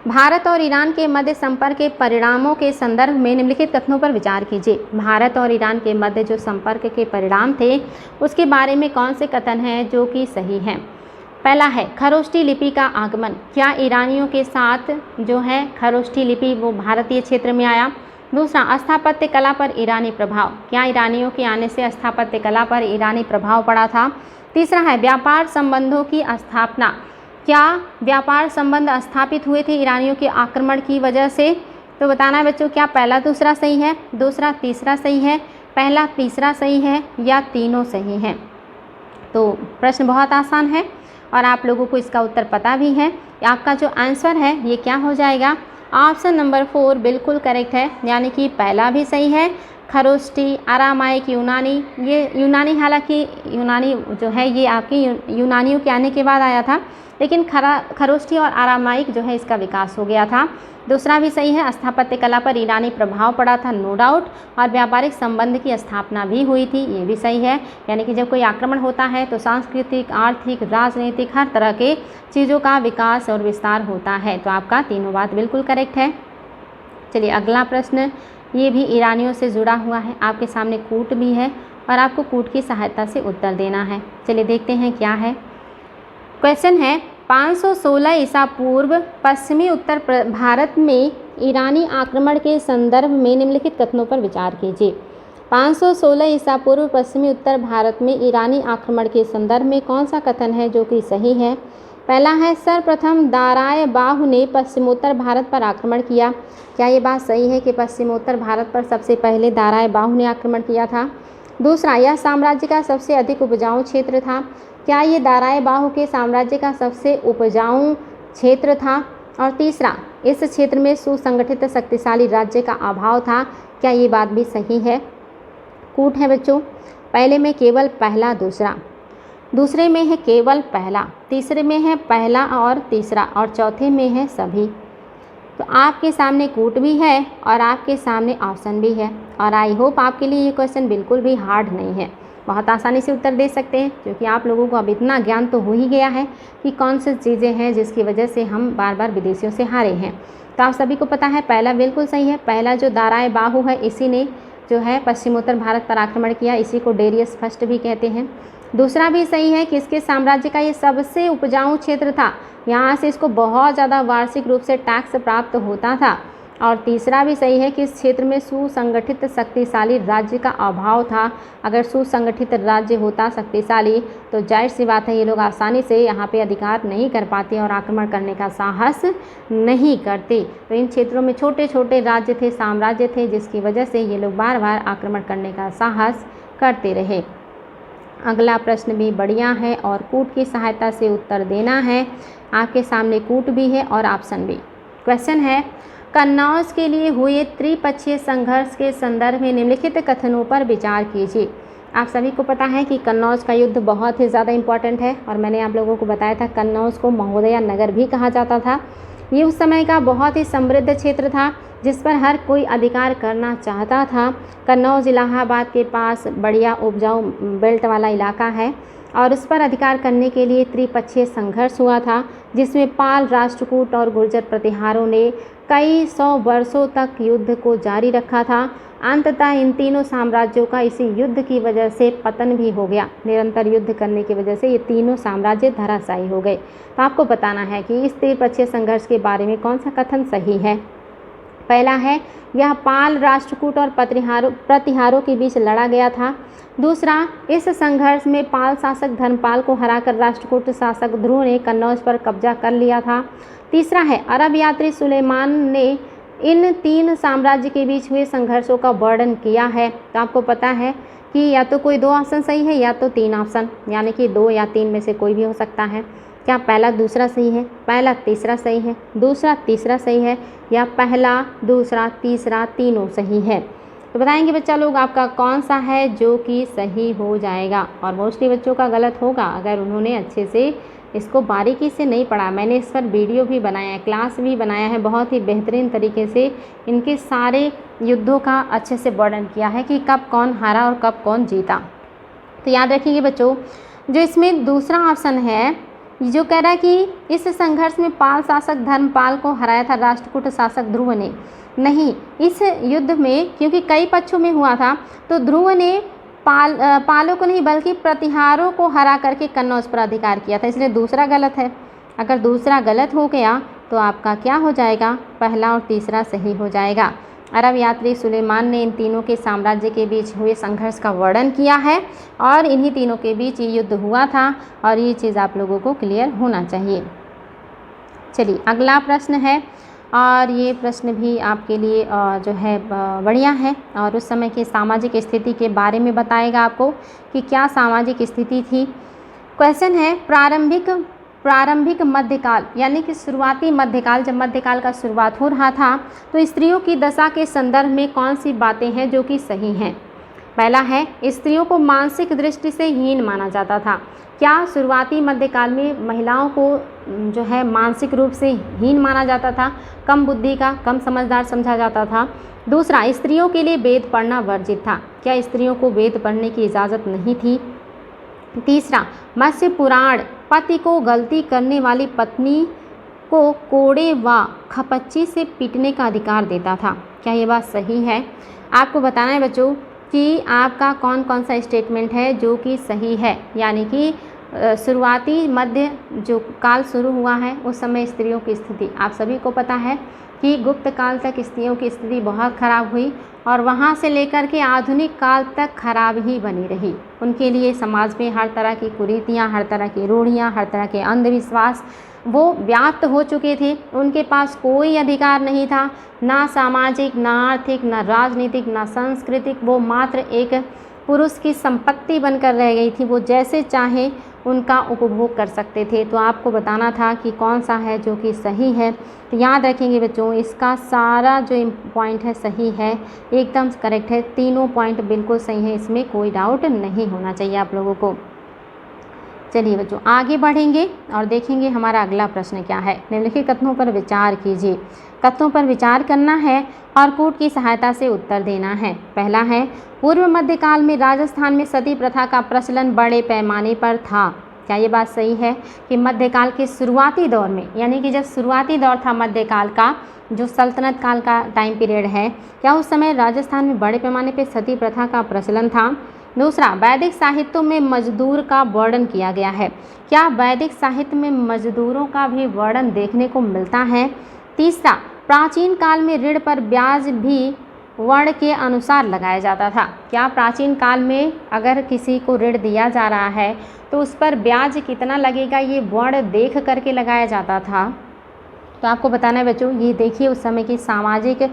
भारत और ईरान के मध्य संपर्क के परिणामों के संदर्भ में निम्नलिखित कथनों पर विचार कीजिए। भारत और ईरान के मध्य जो संपर्क के परिणाम थे उसके बारे में कौन से कथन हैं जो कि सही हैं? पहला है खरोष्ठी लिपि का आगमन। क्या ईरानियों के साथ जो है खरोष्ठी लिपि वो भारतीय क्षेत्र में आया? दूसरा, स्थापत्य कला पर ईरानी प्रभाव। क्या ईरानियों के आने से स्थापत्य कला पर ईरानी प्रभाव पड़ा था? तीसरा है व्यापार संबंधों की स्थापना। क्या व्यापार संबंध स्थापित हुए थे ईरानियों के आक्रमण की वजह से? तो बताना है बच्चों क्या पहला दूसरा सही है, दूसरा तीसरा सही है, पहला तीसरा सही है, या तीनों सही हैं? तो प्रश्न बहुत आसान है और आप लोगों को इसका उत्तर पता भी है। आपका जो आंसर है ये क्या हो जाएगा? ऑप्शन नंबर 4 बिल्कुल करेक्ट है, यानी कि पहला भी सही है, खरोष्टी, अरामाइक, यूनानी। ये यूनानी हालांकि यूनानी जो है ये आपकी यूनानियों के आने के बाद आया था, लेकिन खरोष्टी और अरामाइक जो है इसका विकास हो गया था। दूसरा भी सही है, स्थापत्य कला पर ईरानी प्रभाव पड़ा था, नो डाउट, और व्यापारिक संबंध की स्थापना भी हुई थी, ये भी सही है। यानी कि जब कोई आक्रमण होता है तो सांस्कृतिक, आर्थिक, राजनीतिक हर तरह के चीज़ों का विकास और विस्तार होता है। तो आपका तीनों बात बिल्कुल करेक्ट है। चलिए अगला प्रश्न, ये भी ईरानियों से जुड़ा हुआ है। आपके सामने कूट भी है और आपको कूट की सहायता से उत्तर देना है। चलिए देखते हैं क्या है। क्वेश्चन है 516 ईसा पूर्व पश्चिमी उत्तर भारत में ईरानी आक्रमण के संदर्भ में निम्नलिखित कथनों पर विचार कीजिए। 516 ईसा पूर्व पश्चिमी उत्तर भारत में ईरानी आक्रमण के संदर्भ में कौन सा कथन है जो कि सही है? पहला है, सर्वप्रथम दाराय बाहु ने पश्चिमोत्तर भारत पर आक्रमण किया। क्या ये बात सही है कि पश्चिमोत्तर भारत पर सबसे पहले दाराय बाहु ने आक्रमण किया था? दूसरा, यह साम्राज्य का सबसे अधिक उपजाऊ क्षेत्र था। क्या ये दाराय बाहु के साम्राज्य का सबसे उपजाऊ क्षेत्र था? और तीसरा, इस क्षेत्र में सुसंगठित शक्तिशाली राज्य का अभाव था। क्या ये बात भी सही है? कूट है बच्चों, पहले में केवल पहला, दूसरे में है केवल पहला, तीसरे में है पहला और तीसरा, और चौथे में है सभी। तो आपके सामने कूट भी है और आपके सामने ऑप्शन भी है। और आई होप आपके लिए ये क्वेश्चन बिल्कुल भी हार्ड नहीं है, बहुत आसानी से उत्तर दे सकते हैं, क्योंकि आप लोगों को अब इतना ज्ञान तो हो ही गया है कि कौन सी चीज़ें हैं जिसकी वजह से हम बार बार विदेशियों से हारे हैं। तो आप सभी को पता है पहला बिल्कुल सही है। पहला जो दाराय बाहु है इसी ने जो है पश्चिमोत्तर भारत पर आक्रमण किया, इसी को डेरियस फर्स्ट भी कहते हैं। दूसरा भी सही है कि इसके साम्राज्य का ये सबसे उपजाऊ क्षेत्र था, यहाँ से इसको बहुत ज़्यादा वार्षिक रूप से टैक्स प्राप्त होता था। और तीसरा भी सही है कि इस क्षेत्र में सुसंगठित शक्तिशाली राज्य का अभाव था। अगर सुसंगठित राज्य होता शक्तिशाली तो जाहिर सी बात है ये लोग आसानी से यहाँ पे अधिकार नहीं कर पाते और आक्रमण करने का साहस नहीं करते। तो इन क्षेत्रों में छोटे छोटे राज्य थे, साम्राज्य थे, जिसकी वजह से ये लोग बार बार आक्रमण करने का साहस करते रहे। अगला प्रश्न भी बढ़िया है और कूट की सहायता से उत्तर देना है। आपके सामने कूट भी है और ऑप्शन भी। क्वेश्चन है, कन्नौज के लिए हुए त्रिपक्षीय संघर्ष के संदर्भ में निम्नलिखित कथनों पर विचार कीजिए। आप सभी को पता है कि कन्नौज का युद्ध बहुत ही ज़्यादा इम्पॉर्टेंट है और मैंने आप लोगों को बताया था कन्नौज को महोदया नगर भी कहा जाता था। ये उस समय का बहुत ही समृद्ध क्षेत्र था जिस पर हर कोई अधिकार करना चाहता था। कन्नौज इलाहाबाद के पास बढ़िया उपजाऊ बेल्ट वाला इलाका है और उस पर अधिकार करने के लिए त्रिपक्षीय संघर्ष हुआ था, जिसमें पाल, राष्ट्रकूट और गुर्जर प्रतिहारों ने कई सौ वर्षों तक युद्ध को जारी रखा था। अंततः इन तीनों साम्राज्यों का इसी युद्ध की वजह से पतन भी हो गया। निरंतर युद्ध करने की वजह से ये तीनों साम्राज्य धराशायी हो गए। तो आपको बताना है कि इस त्रिपक्षीय संघर्ष के बारे में कौन सा कथन सही है। पहला है, यह पाल, राष्ट्रकूट और प्रतिहारों के बीच लड़ा गया था। दूसरा, इस संघर्ष में पाल शासक धर्मपाल को हराकर राष्ट्रकूट शासक ध्रुव ने कन्नौज पर कब्जा कर लिया था। तीसरा है, अरब यात्री सुलेमान ने इन तीन साम्राज्य के बीच हुए संघर्षों का वर्णन किया है। तो आपको पता है कि या तो कोई दो ऑप्शन सही है या तो तीन ऑप्शन, यानी कि दो या तीन में से कोई भी हो सकता है। क्या पहला दूसरा सही है, पहला तीसरा सही है, दूसरा तीसरा सही है, या पहला दूसरा तीसरा तीनों सही है? तो बताएंगे बच्चा लोग आपका कौन सा है जो कि सही हो जाएगा। और मोस्टली बच्चों का गलत होगा अगर उन्होंने अच्छे से इसको बारीकी से नहीं पढ़ा। मैंने इस पर वीडियो भी बनाया है, क्लास भी बनाया है, बहुत ही बेहतरीन तरीके से इनके सारे युद्धों का अच्छे से वर्णन किया है कि कब कौन हारा और कब कौन जीता। तो याद रखिए बच्चों, जो इसमें दूसरा ऑप्शन है जो कह रहा है कि इस संघर्ष में पाल शासक धर्मपाल को हराया था राष्ट्रकूट शासक ध्रुव ने, नहीं, इस युद्ध में क्योंकि कई पक्षों में हुआ था तो ध्रुव ने पालों को नहीं बल्कि प्रतिहारों को हरा करके कन्नौज पर अधिकार किया था, इसलिए दूसरा गलत है। अगर दूसरा गलत हो गया तो आपका क्या हो जाएगा, पहला और तीसरा सही हो जाएगा। अरब यात्री सुलेमान ने इन तीनों के साम्राज्य के बीच हुए संघर्ष का वर्णन किया है और इन्हीं तीनों के बीच ये युद्ध हुआ था और ये चीज़ आप लोगों को क्लियर होना चाहिए। चलिए अगला प्रश्न है और ये प्रश्न भी आपके लिए जो है बढ़िया है और उस समय की सामाजिक स्थिति के बारे में बताएगा आपको कि क्या सामाजिक स्थिति थी। क्वेश्चन है, प्रारंभिक प्रारंभिक मध्यकाल यानी कि शुरुआती मध्यकाल, जब मध्यकाल का शुरुआत हो रहा था, तो स्त्रियों की दशा के संदर्भ में कौन सी बातें हैं जो कि सही हैं। पहला है, स्त्रियों को मानसिक दृष्टि से हीन माना जाता था। क्या शुरुआती मध्यकाल में महिलाओं को जो है मानसिक रूप से हीन माना जाता था, कम बुद्धि का, कम समझदार समझा जाता था। दूसरा, स्त्रियों के लिए वेद पढ़ना वर्जित था। क्या स्त्रियों को वेद पढ़ने की इजाज़त नहीं थी। तीसरा, मत्स्य पुराण पति को गलती करने वाली पत्नी को कोड़े व खपच्ची से पीटने का अधिकार देता था। क्या ये बात सही है। आपको बताना है बच्चों कि आपका कौन कौन सा स्टेटमेंट है जो कि सही है। यानी कि शुरुआती मध्य जो काल शुरू हुआ है उस समय स्त्रियों की स्थिति आप सभी को पता है कि गुप्त काल तक स्त्रियों की स्थिति बहुत खराब हुई और वहाँ से लेकर के आधुनिक काल तक खराब ही बनी रही। उनके लिए समाज में हर तरह की कुरीतियाँ, हर तरह की रूढ़ियाँ, हर तरह के अंधविश्वास वो व्याप्त हो चुके थे। उनके पास कोई अधिकार नहीं था, ना सामाजिक, ना आर्थिक, ना राजनीतिक, ना सांस्कृतिक। वो मात्र एक पुरुष की संपत्ति बनकर रह गई थी। वो जैसे चाहे उनका उपभोग कर सकते थे। तो आपको बताना था कि कौन सा है जो कि सही है। तो याद रखेंगे बच्चों, इसका सारा जो पॉइंट है सही है, एकदम करेक्ट है। तीनों पॉइंट बिल्कुल सही है, इसमें कोई डाउट नहीं होना चाहिए आप लोगों को। चलिए बच्चों आगे बढ़ेंगे और देखेंगे हमारा अगला प्रश्न क्या है। निम्नलिखित कथनों पर विचार कीजिए। कथनों पर विचार करना है और कूट की सहायता से उत्तर देना है। पहला है, पूर्व मध्यकाल में राजस्थान में सती प्रथा का प्रचलन बड़े पैमाने पर था। क्या ये बात सही है कि मध्यकाल के शुरुआती दौर में, यानी कि जब शुरुआती दौर था मध्यकाल का, जो सल्तनत काल का टाइम पीरियड है, क्या उस समय राजस्थान में बड़े पैमाने पर सती प्रथा का प्रचलन था। दूसरा, वैदिक साहित्यों में मजदूर का वर्णन किया गया है। क्या वैदिक साहित्य में मजदूरों का भी वर्णन देखने को मिलता है। तीसरा, प्राचीन काल में ऋण पर ब्याज भी वर्ण के अनुसार लगाया जाता था। क्या प्राचीन काल में अगर किसी को ऋण दिया जा रहा है तो उस पर ब्याज कितना लगेगा ये वर्ण देख करके लगाया जाता था। तो आपको बताना है बच्चों, ये देखिए उस समय की सामाजिक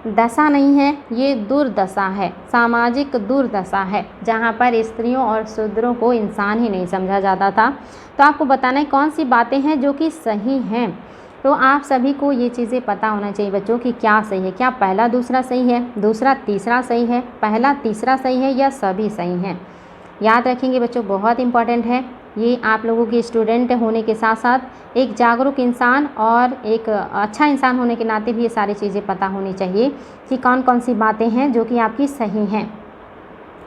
दशा नहीं है, ये दुर्दशा है, सामाजिक दुर्दशा है, जहाँ पर स्त्रियों और शूद्रों को इंसान ही नहीं समझा जाता था। तो आपको बताना है कौन सी बातें हैं जो कि सही हैं। तो आप सभी को ये चीज़ें पता होना चाहिए बच्चों कि क्या सही है। क्या पहला दूसरा सही है, दूसरा तीसरा सही है, पहला तीसरा सही है या सभी सही हैं। याद रखेंगे बच्चों, बहुत इंपॉर्टेंट है ये। आप लोगों की स्टूडेंट होने के साथ साथ एक जागरूक इंसान और एक अच्छा इंसान होने के नाते भी ये सारी चीज़ें पता होनी चाहिए कि कौन कौन सी बातें हैं जो कि आपकी सही हैं।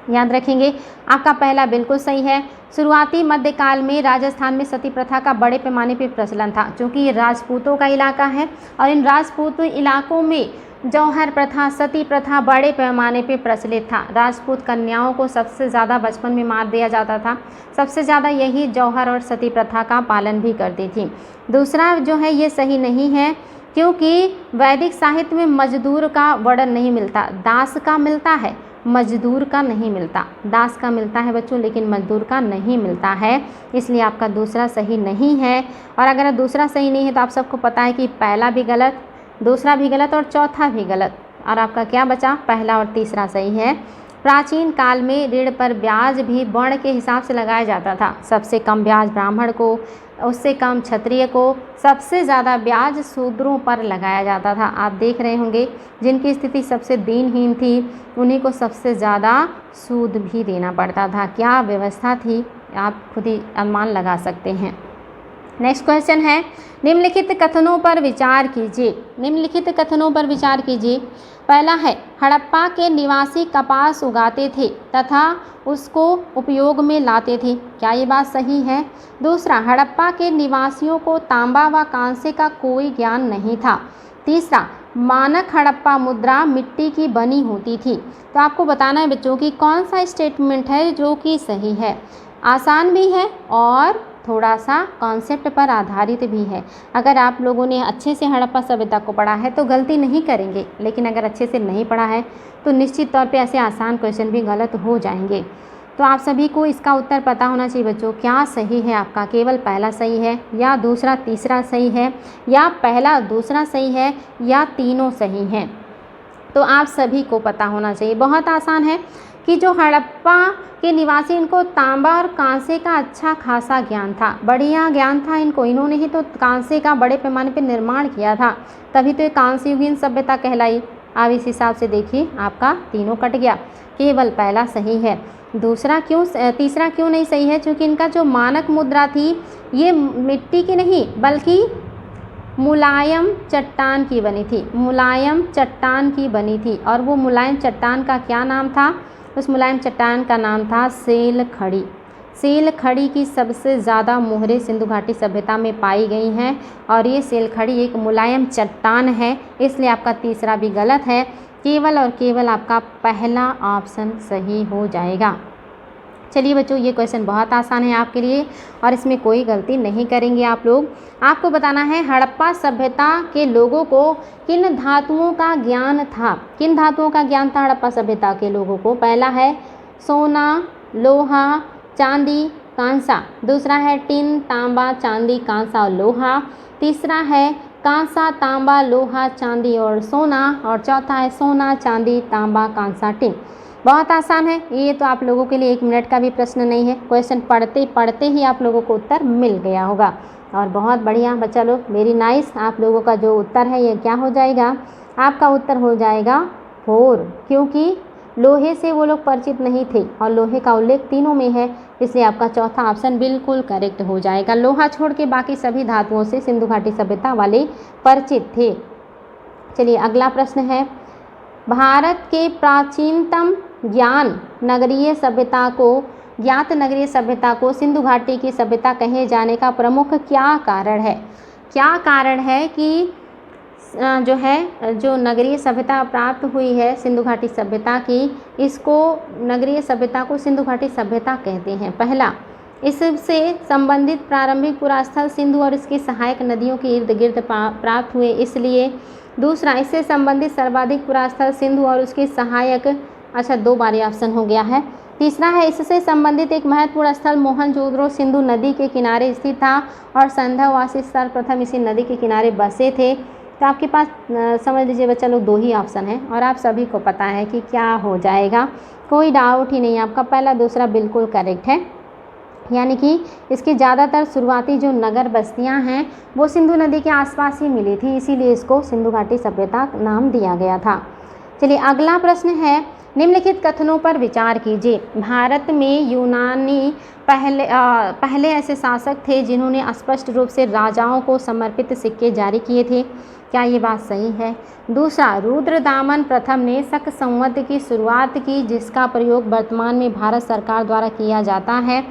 याद रखेंगे, आपका पहला बिल्कुल सही है। शुरुआती मध्यकाल में राजस्थान में सती प्रथा का बड़े पैमाने पर प्रचलन था, क्योंकि ये राजपूतों का इलाका है और इन राजपूत इलाकों में जौहर प्रथा, सती प्रथा बड़े पैमाने पे प्रचलित था। राजपूत कन्याओं को सबसे ज़्यादा बचपन में मार दिया जाता था। सबसे ज़्यादा यही जौहर और सती प्रथा का पालन भी करती थी। दूसरा जो है ये सही नहीं है, क्योंकि वैदिक साहित्य में मजदूर का वर्णन नहीं मिलता। दास का मिलता है, मजदूर का नहीं मिलता। दास का मिलता है बच्चों, लेकिन मजदूर का नहीं मिलता है। इसलिए आपका दूसरा सही नहीं है। और अगर दूसरा सही नहीं है तो आप सबको पता है कि पहला भी गलत, दूसरा भी गलत और चौथा भी गलत। और आपका क्या बचा, पहला और तीसरा सही है। प्राचीन काल में ऋण पर ब्याज भी वर्ण के हिसाब से लगाया जाता था। सबसे कम ब्याज ब्राह्मण को, उससे कम क्षत्रिय को, सबसे ज़्यादा ब्याज शूद्रों पर लगाया जाता था। आप देख रहे होंगे जिनकी स्थिति सबसे दीनहीन थी उन्हीं को सबसे ज़्यादा सूद भी देना पड़ता था। क्या व्यवस्था थी, आप खुद ही अनुमान लगा सकते हैं। नेक्स्ट क्वेश्चन है, निम्नलिखित कथनों पर विचार कीजिए। निम्नलिखित कथनों पर विचार कीजिए। पहला है, हड़प्पा के निवासी कपास उगाते थे तथा उसको उपयोग में लाते थे। क्या ये बात सही है। दूसरा, हड़प्पा के निवासियों को तांबा व कांसे का कोई ज्ञान नहीं था। तीसरा, मानक हड़प्पा मुद्रा मिट्टी की बनी होती थी। तो आपको बताना है बच्चों कि कौन सा स्टेटमेंट है जो कि सही है। आसान भी है और थोड़ा सा कॉन्सेप्ट पर आधारित भी है। अगर आप लोगों ने अच्छे से हड़प्पा सभ्यता को पढ़ा है तो गलती नहीं करेंगे, लेकिन अगर अच्छे से नहीं पढ़ा है तो निश्चित तौर पे ऐसे आसान क्वेश्चन भी गलत हो जाएंगे। तो आप सभी को इसका उत्तर पता होना चाहिए बच्चों, क्या सही है आपका। केवल पहला सही है या दूसरा तीसरा सही है या पहला दूसरा सही है या तीनों सही हैं। तो आप सभी को पता होना चाहिए। बहुत आसान है। कि जो हड़प्पा के निवासी, इनको तांबा और कांसे का अच्छा खासा ज्ञान था, बढ़िया ज्ञान था इनको। इन्होंने ही तो कांसे का बड़े पैमाने पर निर्माण किया था, तभी तो ये कांस्ययुगीन सभ्यता कहलाई। अब इस हिसाब से देखिए आपका तीनों कट गया, केवल पहला सही है। तीसरा क्यों नहीं सही है? क्योंकि इनका जो मानक मुद्रा थी ये मिट्टी की नहीं बल्कि मुलायम चट्टान की बनी थी, मुलायम चट्टान की बनी थी। और वो मुलायम चट्टान का क्या नाम था? उस मुलायम चट्टान का नाम था सेल खड़ी। सेल खड़ी की सबसे ज़्यादा मोहरें सिंधु घाटी सभ्यता में पाई गई हैं और ये सेल खड़ी एक मुलायम चट्टान है, इसलिए आपका तीसरा भी गलत है। केवल और केवल आपका पहला ऑप्शन सही हो जाएगा। चलिए बच्चों, ये क्वेश्चन बहुत आसान है आपके लिए और इसमें कोई गलती नहीं करेंगे आप लोग। आपको बताना है हड़प्पा सभ्यता के लोगों को किन धातुओं का ज्ञान था। किन धातुओं का ज्ञान था हड़प्पा सभ्यता के लोगों को? पहला है सोना, लोहा, चांदी, कांसा। दूसरा है टिन, तांबा, चांदी, कांसा और लोहा। तीसरा है कांसा, तांबा, लोहा, चांदी और सोना। और चौथा है सोना, चांदी, तांबा, कांसा, टिन। बहुत आसान है ये तो, आप लोगों के लिए 1 मिनट का भी प्रश्न नहीं है। क्वेश्चन पढ़ते पढ़ते ही आप लोगों को उत्तर मिल गया होगा। और बहुत बढ़िया बच्चा लोग, वेरी नाइस। आप लोगों का जो उत्तर है ये क्या हो जाएगा? आपका उत्तर हो जाएगा 4, क्योंकि लोहे से वो लोग परिचित नहीं थे और लोहे का उल्लेख तीनों में है, इसलिए आपका चौथा ऑप्शन बिल्कुल करेक्ट हो जाएगा। लोहा छोड़ के बाकी सभी धातुओं से सिंधु घाटी सभ्यता वाले परिचित थे। चलिए अगला प्रश्न है, भारत के प्राचीनतम ज्ञात नगरीय सभ्यता को सिंधु घाटी की सभ्यता कहे जाने का प्रमुख क्या कारण है? क्या कारण है कि जो नगरीय सभ्यता प्राप्त हुई है सिंधु घाटी सभ्यता की, इसको नगरीय सभ्यता को सिंधु घाटी सभ्यता कहते हैं? पहला, इससे संबंधित प्रारंभिक पुरास्थल सिंधु और इसकी सहायक नदियों के इर्द गिर्द प्राप्त हुए इसलिए। दूसरा, इससे संबंधित सर्वाधिक पुरास्थल सिंधु और उसकी सहायक, अच्छा 2 बारी ऑप्शन हो गया है। तीसरा है, इससे संबंधित एक महत्वपूर्ण स्थल मोहनजोदड़ो सिंधु नदी के किनारे स्थित था और संध्यावासी सर्वप्रथम इसी नदी के किनारे बसे थे। तो आपके पास समझ लीजिए बच्चा लोग 2 ही ऑप्शन है और आप सभी को पता है कि क्या हो जाएगा, कोई डाउट ही नहीं। आपका पहला दूसरा बिल्कुल करेक्ट है, यानी कि इसकी ज़्यादातर शुरुआती जो नगर बस्तियां हैं वो सिंधु नदी के आसपास ही मिली थी, इसीलिए इसको सिंधु घाटी सभ्यता नाम दिया गया था। चलिए अगला प्रश्न है, निम्नलिखित कथनों पर विचार कीजिए। भारत में यूनानी पहले ऐसे शासक थे जिन्होंने स्पष्ट रूप से राजाओं को समर्पित सिक्के जारी किए थे, क्या ये बात सही है? दूसरा, रुद्रदामन प्रथम ने शक संवत की शुरुआत की जिसका प्रयोग वर्तमान में भारत सरकार द्वारा किया जाता है।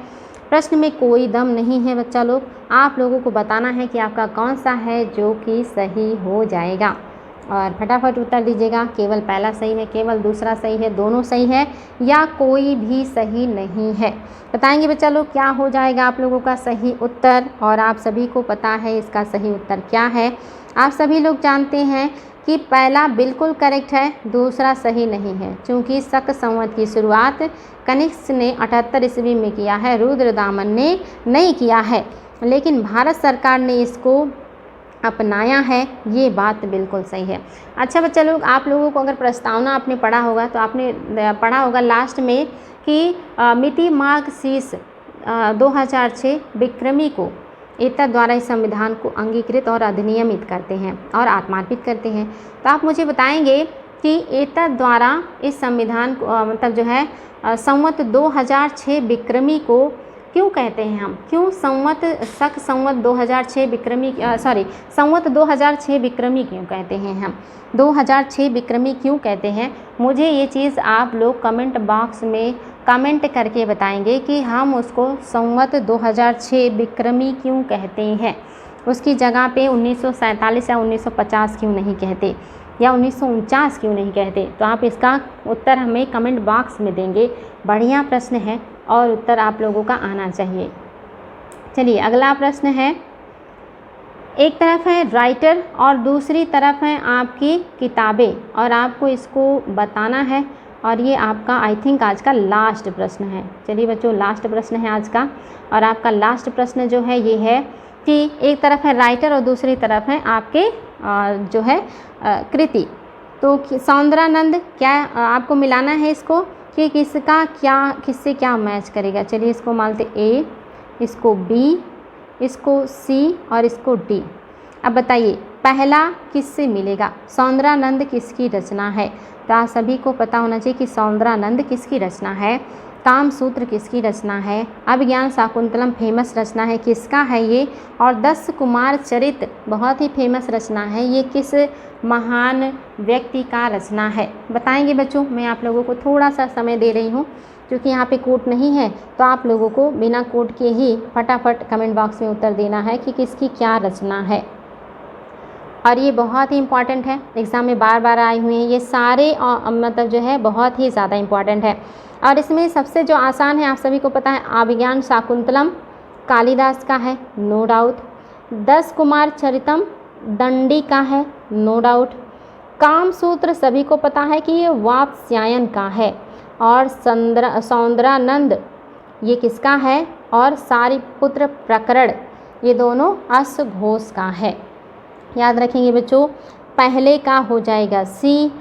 प्रश्न में कोई दम नहीं है बच्चा लोग, आप लोगों को बताना है कि आपका कौन सा है जो कि सही हो जाएगा और फटाफट उत्तर दीजिएगा। केवल पहला सही है, केवल दूसरा सही है, दोनों सही है या कोई भी सही नहीं है? बताएंगे बच्चा लोग क्या हो जाएगा आप लोगों का सही उत्तर। और आप सभी को पता है इसका सही उत्तर क्या है। आप सभी लोग जानते हैं कि पहला बिल्कुल करेक्ट है, दूसरा सही नहीं है, क्योंकि शक संवत की शुरुआत कनिष्क ने 78 ईस्वी में किया है, रुद्रदामन ने नहीं किया है, लेकिन भारत सरकार ने इसको अपनाया है, ये बात बिल्कुल सही है। अच्छा बच्चा लोग, आप लोगों को अगर प्रस्तावना आपने पढ़ा होगा तो आपने पढ़ा होगा लास्ट में कि मिति मार्ग शीर्ष 2006 विक्रमी को एतद द्वारा इस संविधान को अंगीकृत और अधिनियमित करते हैं और आत्मार्पित करते हैं। तो आप मुझे बताएंगे कि एतद द्वारा इस संविधान को मतलब जो है संवत 2006 विक्रमी को क्यों कहते हैं हम? क्यों संवत 2006 विक्रमी संवत 2006 विक्रमी क्यों कहते हैं हम? 2006 विक्रमी क्यों कहते हैं? मुझे ये चीज़ आप लोग कमेंट बॉक्स में कमेंट करके बताएंगे कि हम उसको संवत 2006 विक्रमी क्यों कहते हैं। उसकी जगह पे 1947 या 1950 क्यों नहीं कहते या 1949 क्यों नहीं कहते? तो आप इसका उत्तर हमें कमेंट बॉक्स में देंगे। बढ़िया प्रश्न है और उत्तर आप लोगों का आना चाहिए। चलिए अगला प्रश्न है, एक तरफ है राइटर और दूसरी तरफ है आपकी किताबें और आपको इसको बताना है और ये आपका आई थिंक आज का लास्ट प्रश्न है। चलिए बच्चों, लास्ट प्रश्न है आज का और आपका लास्ट प्रश्न जो है ये है कि एक तरफ है राइटर और दूसरी तरफ है आपके जो है कृति। तो सौंदरानंद क्या आपको मिलाना है इसको? कि किसका क्या किससे क्या मैच करेगा। चलिए इसको मानते ए, इसको बी, इसको सी और इसको डी। अब बताइए पहला किससे मिलेगा? सौंदरानंद किसकी रचना है? तो आप सभी को पता होना चाहिए कि सौंदरानंद किसकी रचना है, कामसूत्र किसकी रचना है, अभिज्ञान शाकुंतलम फेमस रचना है, किसका है ये, और 10 कुमार चरित बहुत ही फेमस रचना है, ये किस महान व्यक्ति का रचना है? बताएंगे बच्चों। मैं आप लोगों को थोड़ा सा समय दे रही हूँ क्योंकि यहाँ पे कोड नहीं है, तो आप लोगों को बिना कोड के ही फटाफट कमेंट बॉक्स में उत्तर देना है कि किसकी क्या रचना है। और ये बहुत ही इम्पॉर्टेंट है, एग्ज़ाम में बार बार आए हुए हैं ये सारे, मतलब जो है बहुत ही ज़्यादा इम्पॉर्टेंट है। और इसमें सबसे जो आसान है आप सभी को पता है, अभिज्ञान शाकुंतलम कालिदास का है, नो डाउट। 10 कुमार चरितम दंडी का है, नो डाउट। कामसूत्र सभी को पता है कि ये वात्स्यायन का है। और सौंदरानंद ये किसका है? और सारिपुत्र प्रकरण ये दोनों अश्वघोष का है। याद रखेंगे बच्चों, पहले का हो जाएगा सी,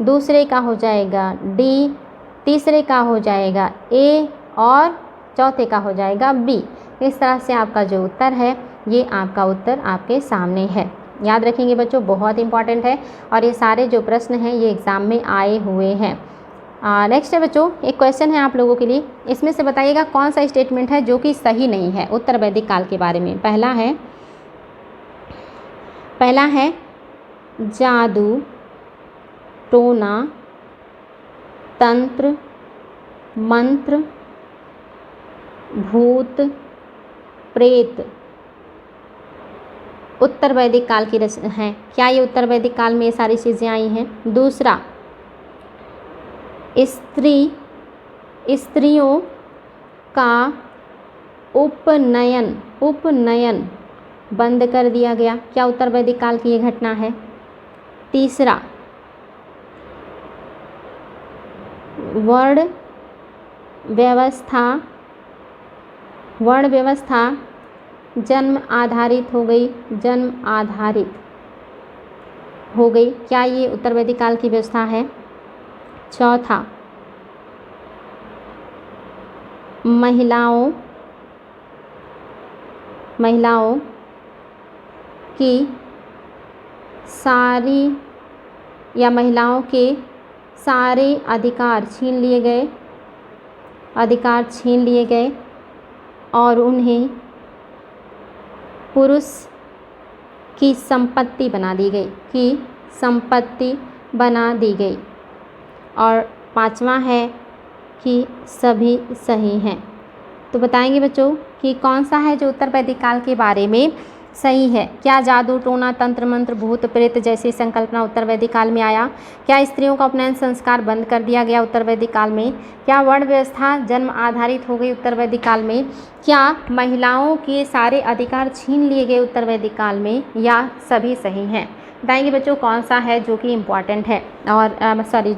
दूसरे का हो जाएगा डी, तीसरे का हो जाएगा ए और चौथे का हो जाएगा बी। इस तरह से आपका जो उत्तर है ये आपका उत्तर आपके सामने है। याद रखेंगे बच्चों, बहुत इंपॉर्टेंट है और ये सारे जो प्रश्न हैं ये एग्ज़ाम में आए हुए हैं। नेक्स्ट है बच्चों, एक क्वेश्चन है आप लोगों के लिए, इसमें से बताइएगा कौन सा स्टेटमेंट है जो कि सही नहीं है उत्तर वैदिक काल के बारे में। पहला है जादू, टोना, तंत्र, मंत्र, भूत, प्रेत उत्तर वैदिक काल की रचना है। क्या ये उत्तर वैदिक काल में ये सारी चीज़ें आई हैं? दूसरा, स्त्रियों का उपनयन बंद कर दिया गया। क्या उत्तर वैदिक काल की ये घटना है? तीसरा, वर्ण व्यवस्था जन्म आधारित हो गई। क्या ये उत्तर वैदिक काल की व्यवस्था है? चौथा, महिलाओं की महिलाओं के सारे अधिकार छीन लिए गए और उन्हें पुरुष की संपत्ति बना दी गई। और पांचवा है कि सभी सही हैं। तो बताएंगे बच्चों कि कौन सा है जो उत्तर वैदिक काल के बारे में सही है। क्या जादू, टोना, तंत्र, मंत्र, भूत, प्रेत जैसी संकल्पना उत्तर वैदिक काल में आया? क्या स्त्रियों का उपनयन संस्कार बंद कर दिया गया उत्तर वैदिक काल में? क्या वर्ण व्यवस्था जन्म आधारित हो गई उत्तर वैदिक काल में? क्या महिलाओं के सारे अधिकार छीन लिए गए उत्तर वैदिक काल में? या सभी सही हैं? बताएंगे बच्चों कौन सा है जो कि इम्पॉर्टेंट है और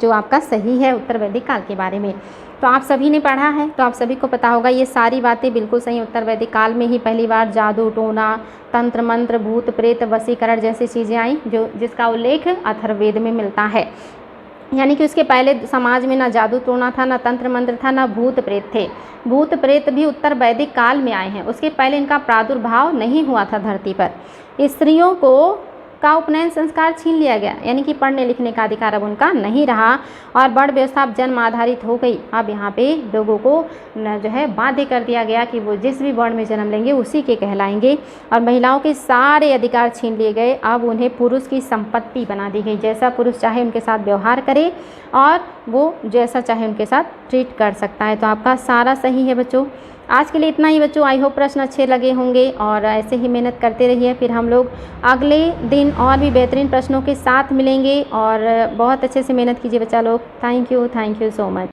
जो आपका सही है उत्तर वैदिक काल के बारे में। तो आप सभी ने पढ़ा है तो आप सभी को पता होगा ये सारी बातें बिल्कुल सही। उत्तर वैदिक काल में ही पहली बार जादू, टोना, तंत्र, मंत्र, भूत, प्रेत, वशीकरण जैसी चीज़ें आई जिसका उल्लेख अथर्ववेद में मिलता है। यानी कि उसके पहले समाज में ना जादू टोना था, ना तंत्र मंत्र था, ना भूत प्रेत थे। भूत प्रेत भी उत्तर वैदिक काल में आए हैं, उसके पहले इनका प्रादुर्भाव नहीं हुआ था धरती पर। स्त्रियों का उपनयन संस्कार छीन लिया गया, यानी कि पढ़ने लिखने का अधिकार अब उनका नहीं रहा और वर्ण व्यवस्था जन्म आधारित हो गई। अब यहाँ पे लोगों को जो है बाध्य कर दिया गया कि वो जिस भी वर्ण में जन्म लेंगे उसी के कहलाएंगे और महिलाओं के सारे अधिकार छीन लिए गए। अब उन्हें पुरुष की संपत्ति बना दी गई, जैसा पुरुष चाहे उनके साथ व्यवहार करे और वो जैसा चाहे उनके साथ ट्रीट कर सकता है। तो आपका सारा सही है बच्चों। आज के लिए इतना ही बच्चों। आई होप प्रश्न अच्छे लगे होंगे और ऐसे ही मेहनत करते रहिए। फिर हम लोग अगले दिन और भी बेहतरीन प्रश्नों के साथ मिलेंगे और बहुत अच्छे से मेहनत कीजिए बच्चा लोग। Thank you so much.